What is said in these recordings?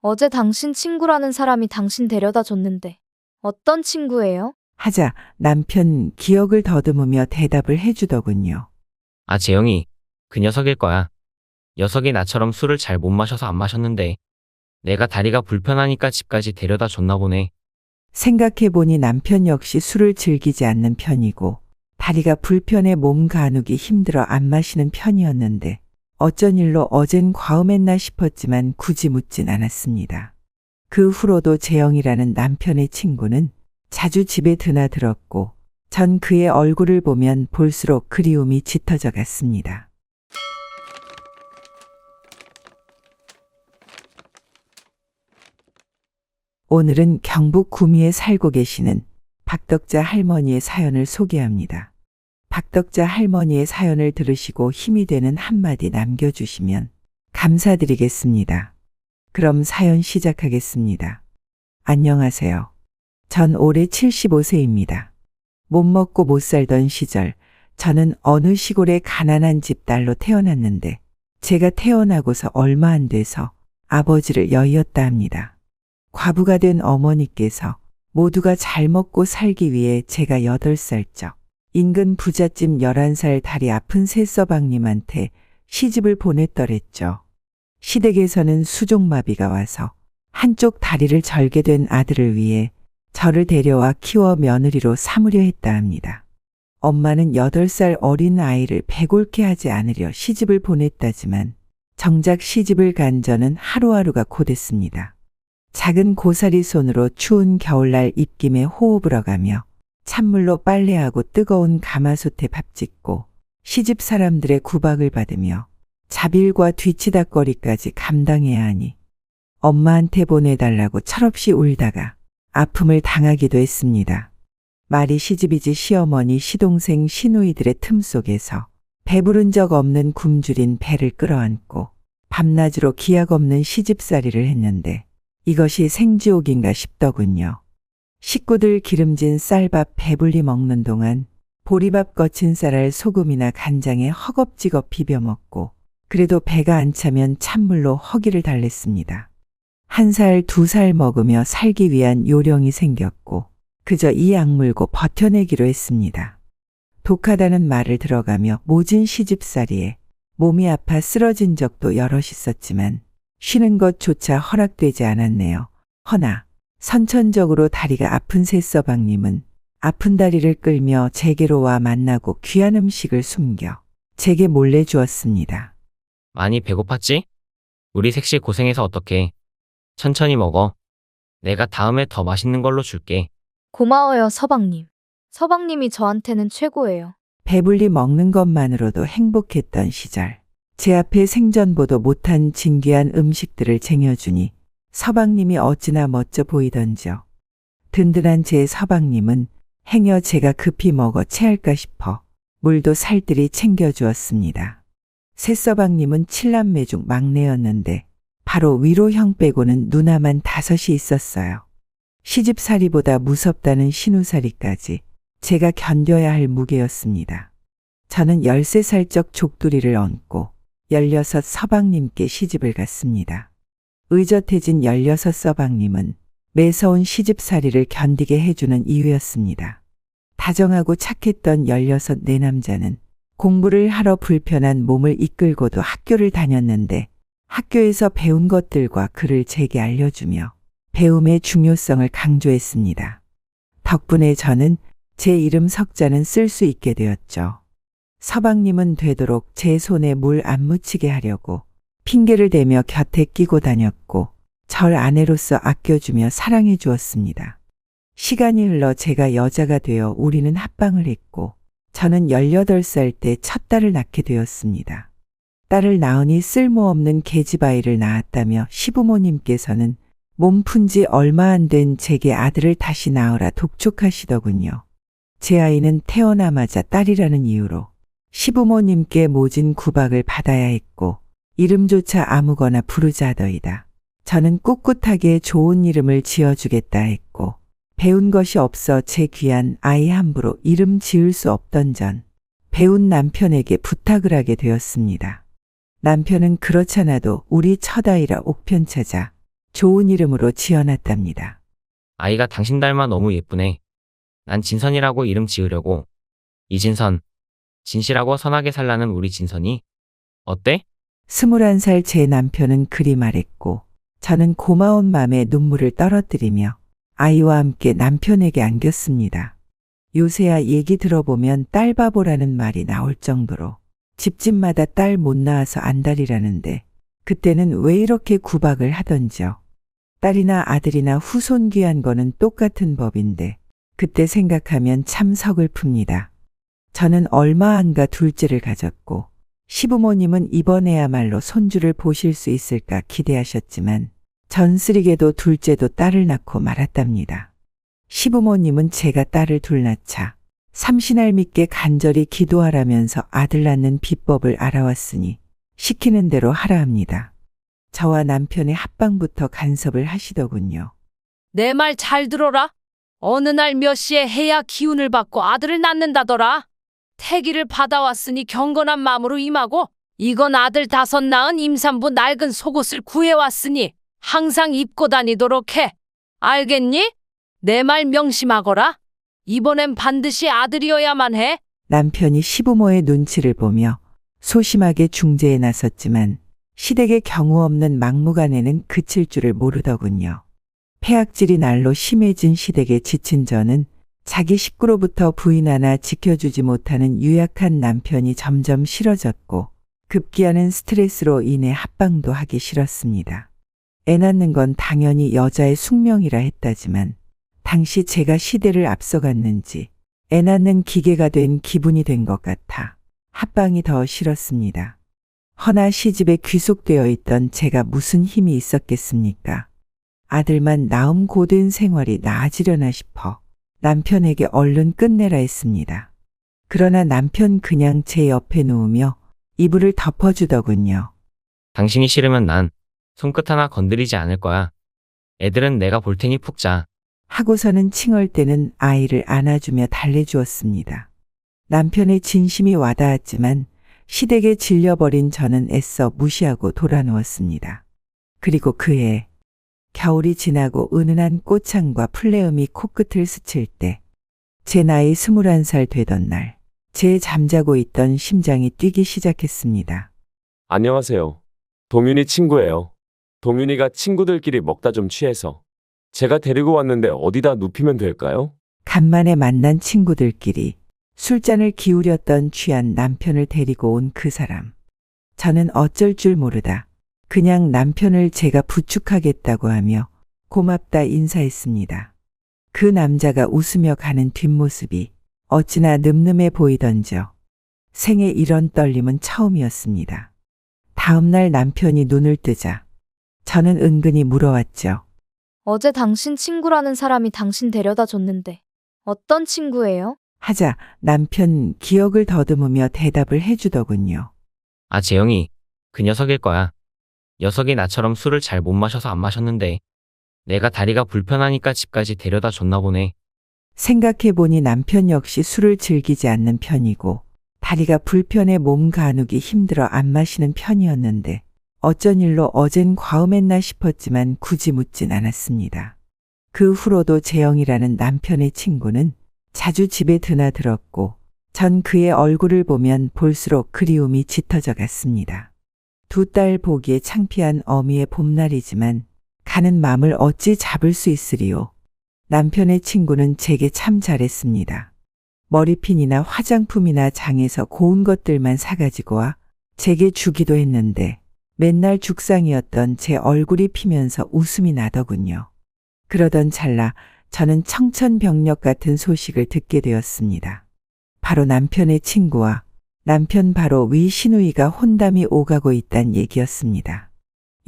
어제 당신 친구라는 사람이 당신 데려다 줬는데 어떤 친구예요? 하자 남편 기억을 더듬으며 대답을 해주더군요. 아, 재영이. 그 녀석일 거야. 녀석이 나처럼 술을 잘 못 마셔서 안 마셨는데 내가 다리가 불편하니까 집까지 데려다 줬나 보네. 생각해보니 남편 역시 술을 즐기지 않는 편이고 다리가 불편해 몸 가누기 힘들어 안 마시는 편이었는데 어쩐 일로 어젠 과음했나 싶었지만 굳이 묻진 않았습니다. 그 후로도 재영이라는 남편의 친구는 자주 집에 드나들었고 전 그의 얼굴을 보면 볼수록 그리움이 짙어져 갔습니다. 오늘은 경북 구미에 살고 계시는 박덕자 할머니의 사연을 소개합니다. 박덕자 할머니의 사연을 들으시고 힘이 되는 한마디 남겨주시면 감사드리겠습니다. 그럼 사연 시작하겠습니다. 안녕하세요. 전 올해 75세입니다. 못 먹고 못 살던 시절 저는 어느 시골의 가난한 집 딸로 태어났는데 제가 태어나고서 얼마 안 돼서 아버지를 여의었다 합니다. 과부가 된 어머니께서 모두가 잘 먹고 살기 위해 제가 8살적 인근 부잣집 11살 다리 아픈 새서방님한테 시집을 보냈더랬죠. 시댁에서는 수족마비가 와서 한쪽 다리를 절게 된 아들을 위해 저를 데려와 키워 며느리로 삼으려 했다 합니다. 엄마는 8살 어린 아이를 배골케 하지 않으려 시집을 보냈다지만 정작 시집을 간 저는 하루하루가 고됐습니다. 작은 고사리 손으로 추운 겨울날 입김에 호흡 불어가며 찬물로 빨래하고 뜨거운 가마솥에 밥 짓고 시집 사람들의 구박을 받으며 자빌과 뒤치다거리까지 감당해야 하니 엄마한테 보내달라고 철없이 울다가 아픔을 당하기도 했습니다. 말이 시집이지 시어머니, 시동생, 시누이들의 틈 속에서 배부른 적 없는 굶주린 배를 끌어안고 밤낮으로 기약 없는 시집살이를 했는데 이것이 생지옥인가 싶더군요. 식구들 기름진 쌀밥 배불리 먹는 동안 보리밥 거친 쌀알 소금이나 간장에 허겁지겁 비벼 먹고 그래도 배가 안 차면 찬물로 허기를 달랬습니다. 1살, 2살 먹으며 살기 위한 요령이 생겼고 그저 이 악물고 버텨내기로 했습니다. 독하다는 말을 들어가며 모진 시집살이에 몸이 아파 쓰러진 적도 여럿 있었지만 쉬는 것조차 허락되지 않았네요. 허나 선천적으로 다리가 아픈 새서방님은 아픈 다리를 끌며 제게로 와 만나고 귀한 음식을 숨겨 제게 몰래 주었습니다. 많이 배고팠지? 우리 셋이 고생해서 어떡해. 천천히 먹어. 내가 다음에 더 맛있는 걸로 줄게. 고마워요, 서방님. 서방님이 저한테는 최고예요. 배불리 먹는 것만으로도 행복했던 시절. 제 앞에 생전보도 못한 진귀한 음식들을 쟁여주니 서방님이 어찌나 멋져 보이던지요. 든든한 제 서방님은 행여 제가 급히 먹어 체할까 싶어 물도 살뜰히 챙겨주었습니다. 새서방님은 7남매 중 막내였는데 바로 위로 형 빼고는 누나만 5이 있었어요. 시집살이보다 무섭다는 신우살이까지 제가 견뎌야 할 무게였습니다. 저는 13살적 족두리를 얹고 16 서방님께 시집을 갔습니다. 의젓해진 16 서방님은 매서운 시집살이를 견디게 해주는 이유였습니다. 다정하고 착했던 16 내남자는 공부를 하러 불편한 몸을 이끌고도 학교를 다녔는데 학교에서 배운 것들과 글을 제게 알려주며 배움의 중요성을 강조했습니다. 덕분에 저는 제 이름 석자는 쓸 수 있게 되었죠. 서방님은 되도록 제 손에 물 안 묻히게 하려고 핑계를 대며 곁에 끼고 다녔고 절 아내로서 아껴주며 사랑해 주었습니다. 시간이 흘러 제가 여자가 되어 우리는 합방을 했고 저는 18살 때 첫 딸을 낳게 되었습니다. 딸을 낳으니 쓸모없는 계집아이를 낳았다며 시부모님께서는 몸 푼 지 얼마 안 된 제게 아들을 다시 낳으라 독촉하시더군요. 제 아이는 태어나마자 딸이라는 이유로 시부모님께 모진 구박을 받아야 했고 이름조차 아무거나 부르자더이다. 저는 꿋꿋하게 좋은 이름을 지어주겠다 했고 배운 것이 없어 제 귀한 아이 함부로 이름 지을 수 없던 전 배운 남편에게 부탁을 하게 되었습니다. 남편은 그렇잖아도 우리 첫아이라 옥편차자 좋은 이름으로 지어놨답니다. 아이가 당신 닮아 너무 예쁘네. 난 진선이라고 이름 지으려고. 이진선. 진실하고 선하게 살라는 우리 진선이. 어때? 21살 제 남편은 그리 말했고 저는 고마운 마음에 눈물을 떨어뜨리며 아이와 함께 남편에게 안겼습니다. 요새야 얘기 들어보면 딸바보라는 말이 나올 정도로 집집마다 딸 못 낳아서 안달이라는데 그때는 왜 이렇게 구박을 하던지요. 딸이나 아들이나 후손 귀한 거는 똑같은 법인데 그때 생각하면 참 서글픕니다. 저는 얼마 안가 둘째를 가졌고 시부모님은 이번에야말로 손주를 보실 수 있을까 기대하셨지만 전쓰리게도 둘째도 딸을 낳고 말았답니다. 시부모님은 제가 딸을 둘 낳자 삼신할 믿게 간절히 기도하라면서 아들 낳는 비법을 알아왔으니 시키는 대로 하라 합니다. 저와 남편의 합방부터 간섭을 하시더군요. 내 말 잘 들어라. 어느 날 몇 시에 해야 기운을 받고 아들을 낳는다더라. 태기를 받아왔으니 경건한 마음으로 임하고 이건 아들 5 낳은 임산부 낡은 속옷을 구해왔으니 항상 입고 다니도록 해. 알겠니? 내 말 명심하거라. 이번엔 반드시 아들이어야만 해. 남편이 시부모의 눈치를 보며 소심하게 중재에 나섰지만 시댁의 경우 없는 막무가내는 그칠 줄을 모르더군요. 폐악질이 날로 심해진 시댁에 지친 저는 자기 식구로부터 부인 하나 지켜주지 못하는 유약한 남편이 점점 싫어졌고 급기야는 스트레스로 인해 합방도 하기 싫었습니다. 애 낳는 건 당연히 여자의 숙명이라 했다지만 당시 제가 시대를 앞서갔는지 애 낳는 기계가 된 기분이 된 것 같아 합방이 더 싫었습니다. 허나 시집에 귀속되어 있던 제가 무슨 힘이 있었겠습니까? 아들만 낳음 고된 생활이 나아지려나 싶어 남편에게 얼른 끝내라 했습니다. 그러나 남편 그냥 제 옆에 누우며 이불을 덮어주더군요. 당신이 싫으면 난 손끝 하나 건드리지 않을 거야. 애들은 내가 볼 테니 푹 자. 하고서는 칭얼 때는 아이를 안아주며 달래주었습니다. 남편의 진심이 와닿았지만 시댁에 질려버린 저는 애써 무시하고 돌아누웠습니다. 그리고 그해 겨울이 지나고 은은한 꽃향과 풀레음이 코끝을 스칠 때 제 나이 21살 되던 날 제 잠자고 있던 심장이 뛰기 시작했습니다. 안녕하세요. 동윤이 친구예요. 동윤이가 친구들끼리 먹다 좀 취해서 제가 데리고 왔는데 어디다 눕히면 될까요? 간만에 만난 친구들끼리 술잔을 기울였던 취한 남편을 데리고 온 그 사람. 저는 어쩔 줄 모르다 그냥 남편을 제가 부축하겠다고 하며 고맙다 인사했습니다. 그 남자가 웃으며 가는 뒷모습이 어찌나 늠름해 보이던지요. 생애 이런 떨림은 처음이었습니다. 다음날 남편이 눈을 뜨자 저는 은근히 물어왔죠. 어제 당신 친구라는 사람이 당신 데려다 줬는데 어떤 친구예요? 하자 남편 기억을 더듬으며 대답을 해주더군요. 아, 재영이. 그 녀석일 거야. 녀석이 나처럼 술을 잘 못 마셔서 안 마셨는데 내가 다리가 불편하니까 집까지 데려다 줬나 보네. 생각해보니 남편 역시 술을 즐기지 않는 편이고 다리가 불편해 몸 가누기 힘들어 안 마시는 편이었는데 어쩐 일로 어젠 과음했나 싶었지만 굳이 묻진 않았습니다. 그 후로도 재영이라는 남편의 친구는 자주 집에 드나들었고 전 그의 얼굴을 보면 볼수록 그리움이 짙어져 갔습니다. 2 딸 보기에 창피한 어미의 봄날이지만 가는 맘을 어찌 잡을 수 있으리요. 남편의 친구는 제게 참 잘했습니다. 머리핀이나 화장품이나 장에서 고운 것들만 사가지고 와 제게 주기도 했는데 맨날 죽상이었던 제 얼굴이 피면서 웃음이 나더군요. 그러던 찰나 저는 청천벽력 같은 소식을 듣게 되었습니다. 바로 남편의 친구와 남편 바로 위 시누이가 혼담이 오가고 있단 얘기였습니다.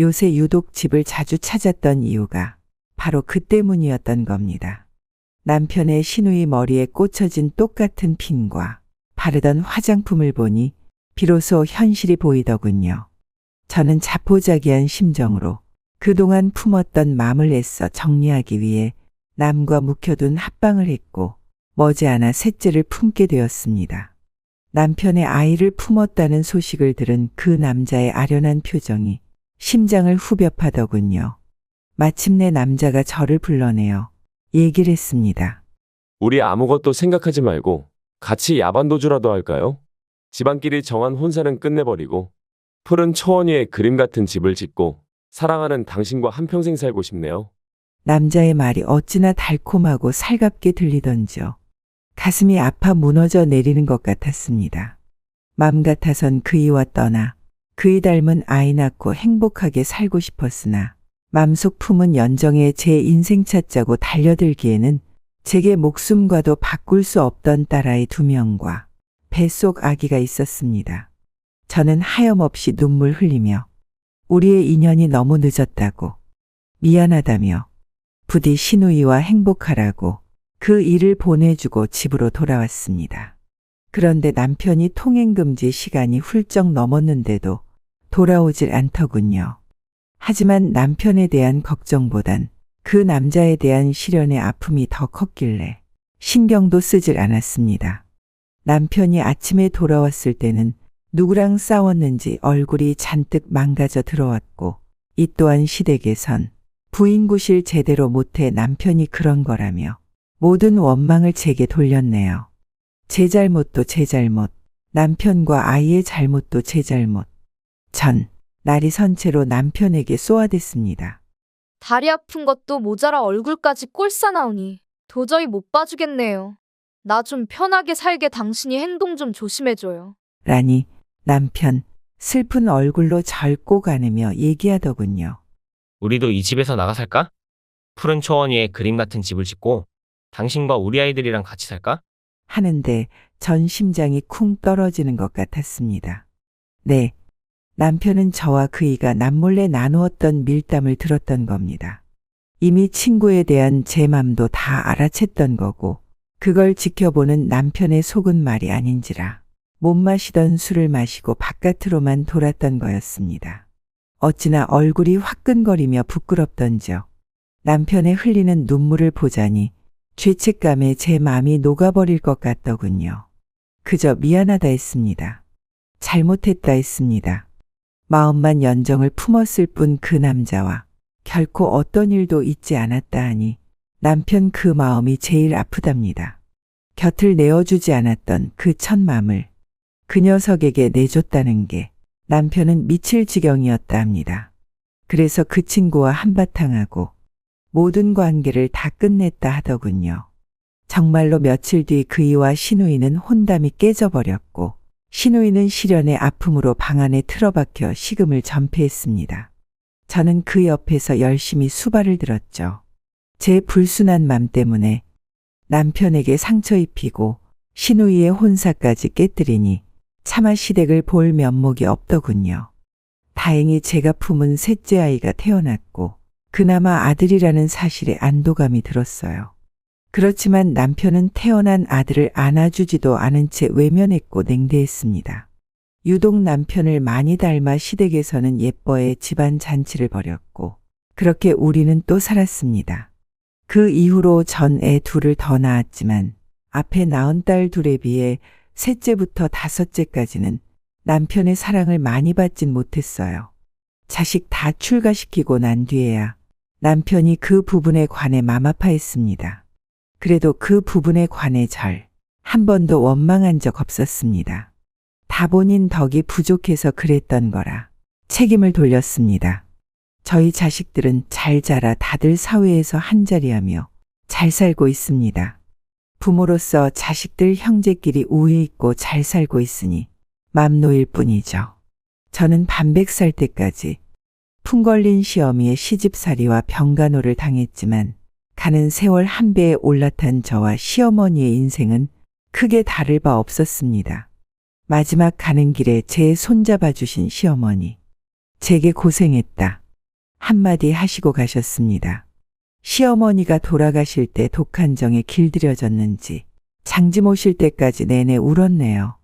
요새 유독 집을 자주 찾았던 이유가 바로 그 때문이었던 겁니다. 남편의 시누이 머리에 꽂혀진 똑같은 핀과 바르던 화장품을 보니 비로소 현실이 보이더군요. 저는 자포자기한 심정으로 그동안 품었던 마음을 애써 정리하기 위해 남과 묵혀둔 합방을 했고 머지않아 셋째를 품게 되었습니다. 남편의 아이를 품었다는 소식을 들은 그 남자의 아련한 표정이 심장을 후벼 파더군요. 마침내 남자가 저를 불러내어 얘기를 했습니다. 우리 아무것도 생각하지 말고 같이 야반도주라도 할까요? 집안끼리 정한 혼사는 끝내버리고 푸른 초원 위에 그림 같은 집을 짓고 사랑하는 당신과 한평생 살고 싶네요. 남자의 말이 어찌나 달콤하고 살갑게 들리던지요. 가슴이 아파 무너져 내리는 것 같았습니다. 맘 같아선 그이와 떠나 그이 닮은 아이 낳고 행복하게 살고 싶었으나 맘속 품은 연정에 제 인생 찾자고 달려들기에는 제게 목숨과도 바꿀 수 없던 딸아이 2명과 뱃속 아기가 있었습니다. 저는 하염없이 눈물 흘리며 우리의 인연이 너무 늦었다고 미안하다며 부디 신우이와 행복하라고 그 일을 보내주고 집으로 돌아왔습니다. 그런데 남편이 통행금지 시간이 훌쩍 넘었는데도 돌아오질 않더군요. 하지만 남편에 대한 걱정보단 그 남자에 대한 시련의 아픔이 더 컸길래 신경도 쓰질 않았습니다. 남편이 아침에 돌아왔을 때는 누구랑 싸웠는지 얼굴이 잔뜩 망가져 들어왔고 이 또한 시댁에선 부인 구실 제대로 못해 남편이 그런 거라며 모든 원망을 제게 돌렸네요. 제 잘못도 제 잘못, 남편과 아이의 잘못도 제 잘못. 전 날이 선 채로 남편에게 쏘아댔습니다. 다리 아픈 것도 모자라 얼굴까지 꼴싸나오니 도저히 못 봐주겠네요. 나 좀 편하게 살게 당신이 행동 좀 조심해줘요. 라니 남편 슬픈 얼굴로 절 꼭 안으며 얘기하더군요. 우리도 이 집에서 나가 살까? 푸른 초원 위에 그림 같은 집을 짓고 당신과 우리 아이들이랑 같이 살까? 하는데 전 심장이 쿵 떨어지는 것 같았습니다. 네, 남편은 저와 그이가 남몰래 나누었던 밀담을 들었던 겁니다. 이미 친구에 대한 제 맘도 다 알아챘던 거고 그걸 지켜보는 남편의 속은 말이 아닌지라 못 마시던 술을 마시고 바깥으로만 돌았던 거였습니다. 어찌나 얼굴이 화끈거리며 부끄럽던지요. 남편의 흘리는 눈물을 보자니 죄책감에 제 마음이 녹아버릴 것 같더군요. 그저 미안하다 했습니다. 잘못했다 했습니다. 마음만 연정을 품었을 뿐 그 남자와 결코 어떤 일도 있지 않았다 하니 남편 그 마음이 제일 아프답니다. 곁을 내어주지 않았던 그 첫 맘을 그 녀석에게 내줬다는 게 남편은 미칠 지경이었다 합니다. 그래서 그 친구와 한바탕하고 모든 관계를 다 끝냈다 하더군요. 정말로 며칠 뒤 그이와 신우이는 혼담이 깨져버렸고 신우이는 시련의 아픔으로 방 안에 틀어박혀 식음을 전폐했습니다. 저는 그 옆에서 열심히 수발을 들었죠. 제 불순한 맘 때문에 남편에게 상처 입히고 신우이의 혼사까지 깨뜨리니 차마 시댁을 볼 면목이 없더군요. 다행히 제가 품은 셋째 아이가 태어났고 그나마 아들이라는 사실에 안도감이 들었어요. 그렇지만 남편은 태어난 아들을 안아주지도 않은 채 외면했고 냉대했습니다. 유독 남편을 많이 닮아 시댁에서는 예뻐해 집안 잔치를 벌였고 그렇게 우리는 또 살았습니다. 그 이후로 전 애 2을 더 낳았지만 앞에 낳은 딸 2에 비해 셋째부터 5째까지는 남편의 사랑을 많이 받진 못했어요. 자식 다 출가시키고 난 뒤에야 남편이 그 부분에 관해 맘 아파했습니다. 그래도 그 부분에 관해 절 한 번도 원망한 적 없었습니다. 다 본인 덕이 부족해서 그랬던 거라 책임을 돌렸습니다. 저희 자식들은 잘 자라 다들 사회에서 한자리하며 잘 살고 있습니다. 부모로서 자식들 형제끼리 우애 있고 잘 살고 있으니 맘 놓일 뿐이죠. 저는 반백 살 때까지 풍 걸린 시어미의 시집살이와 병간호를 당했지만 가는 세월 한 배에 올라탄 저와 시어머니의 인생은 크게 다를 바 없었습니다. 마지막 가는 길에 제 손잡아 주신 시어머니. 제게 고생했다. 한마디 하시고 가셨습니다. 시어머니가 돌아가실 때 독한정에 길들여졌는지 장지 모실 때까지 내내 울었네요.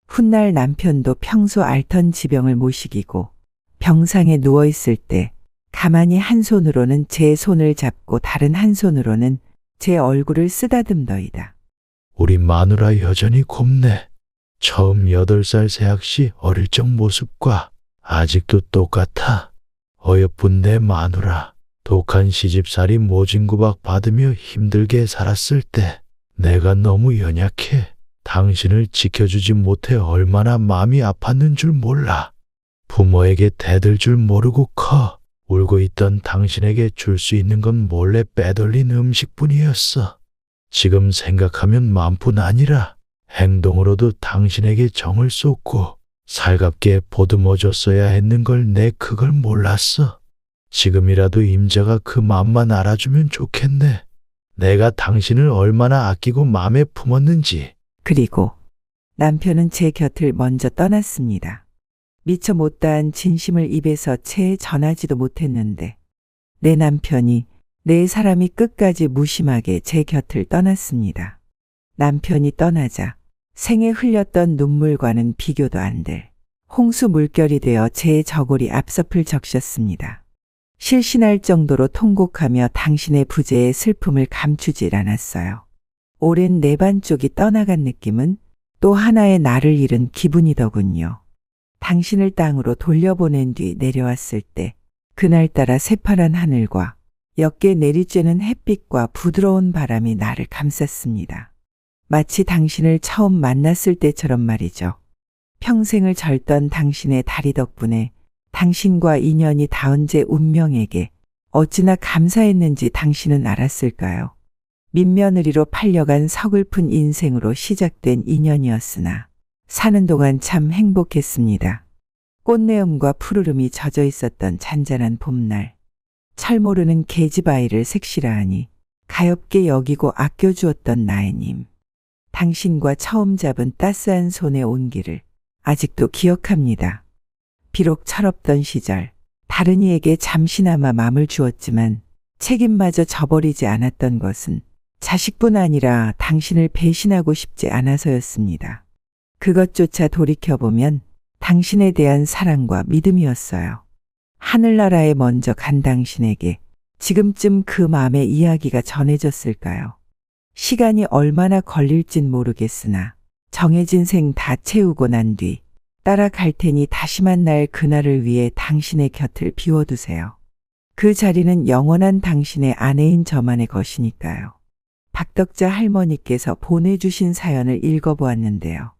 훗날 남편도 평소 앓던 지병을 모시기고 병상에 누워있을 때 가만히 한 손으로는 제 손을 잡고 다른 한 손으로는 제 얼굴을 쓰다듬더이다. 우리 마누라 여전히 곱네. 처음 8살 새학시 어릴 적 모습과 아직도 똑같아. 어여쁜 내 마누라. 독한 시집살이 모진구박 받으며 힘들게 살았을 때 내가 너무 연약해 당신을 지켜주지 못해 얼마나 마음이 아팠는 줄 몰라. 부모에게 대들 줄 모르고 커 울고 있던 당신에게 줄 수 있는 건 몰래 빼돌린 음식뿐이었어. 지금 생각하면 마음뿐 아니라 행동으로도 당신에게 정을 쏟고 살갑게 보듬어줬어야 했는 걸 내 그걸 몰랐어. 지금이라도 임자가 그 마음만 알아주면 좋겠네. 내가 당신을 얼마나 아끼고 마음에 품었는지. 그리고 남편은 제 곁을 먼저 떠났습니다. 미처 못다한 진심을 입에서 채 전하지도 못했는데 내 남편이 내 사람이 끝까지 무심하게 제 곁을 떠났습니다. 남편이 떠나자 생에 흘렸던 눈물과는 비교도 안 될 홍수 물결이 되어 제 저골이 앞섭을 적셨습니다. 실신할 정도로 통곡하며 당신의 부재의 슬픔을 감추질 않았어요. 오랜 내 반쪽이 떠나간 느낌은 또 하나의 나를 잃은 기분이더군요. 당신을 땅으로 돌려보낸 뒤 내려왔을 때 그날따라 새파란 하늘과 옅게 내리쬐는 햇빛과 부드러운 바람이 나를 감쌌습니다. 마치 당신을 처음 만났을 때처럼 말이죠. 평생을 절던 당신의 다리 덕분에 당신과 인연이 닿은 제 운명에게 어찌나 감사했는지 당신은 알았을까요? 민며느리로 팔려간 서글픈 인생으로 시작된 인연이었으나 사는 동안 참 행복했습니다. 꽃내음과 푸르름이 젖어 있었던 잔잔한 봄날, 철 모르는 계집아이를 색시라하니 가엾게 여기고 아껴주었던 나애님. 당신과 처음 잡은 따스한 손의 온기를 아직도 기억합니다. 비록 철없던 시절 다른 이에게 잠시나마 맘을 주었지만 책임마저 져버리지 않았던 것은 자식뿐 아니라 당신을 배신하고 싶지 않아서였습니다. 그것조차 돌이켜보면 당신에 대한 사랑과 믿음이었어요. 하늘나라에 먼저 간 당신에게 지금쯤 그 마음의 이야기가 전해졌을까요? 시간이 얼마나 걸릴진 모르겠으나 정해진 생 다 채우고 난 뒤 따라갈 테니 다시 만날 그날을 위해 당신의 곁을 비워두세요. 그 자리는 영원한 당신의 아내인 저만의 것이니까요. 박덕자 할머니께서 보내주신 사연을 읽어보았는데요.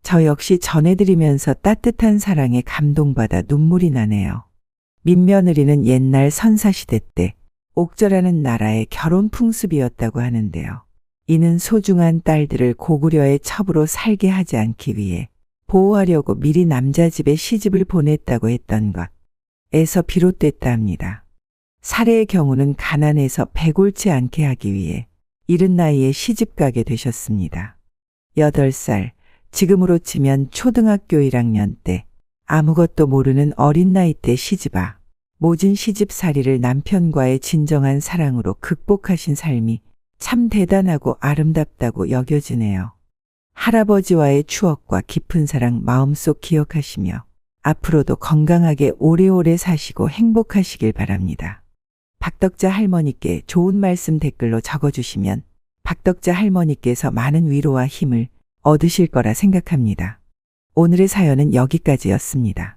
저 역시 전해드리면서 따뜻한 사랑에 감동받아 눈물이 나네요. 민며느리는 옛날 선사시대 때 옥저라는 나라의 결혼 풍습이었다고 하는데요. 이는 소중한 딸들을 고구려의 첩으로 살게 하지 않기 위해 보호하려고 미리 남자 집에 시집을 보냈다고 했던 것에서 비롯됐다 합니다. 사례의 경우는 가난해서 배골치 않게 하기 위해 이른 나이에 시집가게 되셨습니다. 8살, 지금으로 치면 초등학교 1학년 때 아무것도 모르는 어린 나이 때 시집아 모진 시집살이를 남편과의 진정한 사랑으로 극복하신 삶이 참 대단하고 아름답다고 여겨지네요. 할아버지와의 추억과 깊은 사랑 마음속 기억하시며 앞으로도 건강하게 오래오래 사시고 행복하시길 바랍니다. 박덕자 할머니께 좋은 말씀 댓글로 적어주시면 박덕자 할머니께서 많은 위로와 힘을 얻으실 거라 생각합니다. 오늘의 사연은 여기까지였습니다.